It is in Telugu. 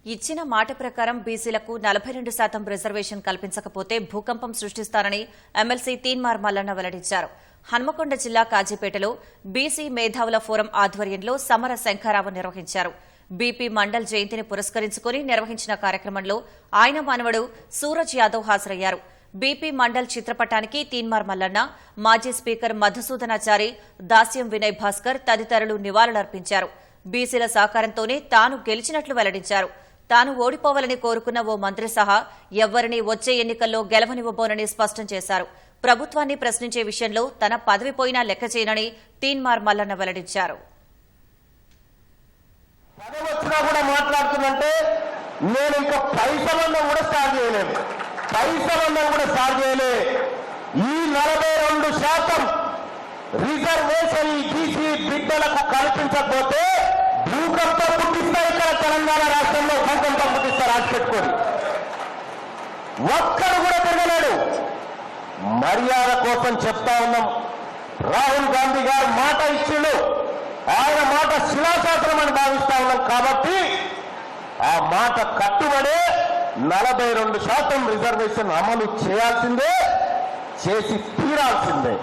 ఇచ్చిన మాట ప్రకారం బీసీలకు 42% రిజర్వేషన్ కల్పించకపోతే భూకంపం సృష్టిస్తారని ఎమ్మెల్సీ తీన్మార్ మల్లన్న వెల్లడించారు. హన్మకొండ జిల్లా కాజీపేటలో బీసీ మేధావుల ఫోరం ఆధ్వర్యంలో సమర శంఖారావం నిర్వహించారు. బీపీ మండల్ జయంతిని పురస్కరించుకుని నిర్వహించిన కార్యక్రమంలో ఆయన మనవడు సూరజ్ యాదవ్ హాజరయ్యారు. బీపీ మండల్ చిత్రపటానికి తీన్మార్ మల్లన్న, మాజీ స్పీకర్ మధుసూదనాచారి, దాస్యం వినయ్ భాస్కర్ తదితరులు నివాళులర్పించారు. బీసీల సహకారంతోనే తాను గెలిచినట్లు వెల్లడించారు. తాను ఓడిపోవాలని కోరుకున్న ఓ మంత్రి సహా ఎవ్వరినీ వచ్చే ఎన్నికల్లో గెలవనివ్వబోనని స్పష్టం చేశారు. ప్రభుత్వాన్ని ప్రశ్నించే విషయంలో తన పదవి పోయినా లెక్క చేయనని తీన్మార్ మల్లన్న వెల్లడించారు. నేను ఇంకా పైసలన్నా కూడా స్టార్ట్ చేయలేదు. ఈ 42% రిజర్వేషన్ ఈ బీసీ బిడ్డలకు కల్పించకపోతే భూకంపం పుట్టిస్తారు. ఇక్కడ తెలంగాణ రాష్ట్రంలో భూకంపం పుట్టిస్తారు. రాసి పెట్టుకోండి. ఒక్కడు కూడా తిరగలేడు. మర్యాద కోసం చెప్తా ఉన్నాం. రాహుల్ గాంధీ గారు మాట ఇచ్చిండు. ఆయన మాట శిలాశాసనం అని భావిస్తా ఉన్నాం. కాబట్టి ఆ మాట కట్టుబడే 42% రిజర్వేషన్ అమలు చేయాల్సిందే, చేసి తీరాల్సిందే.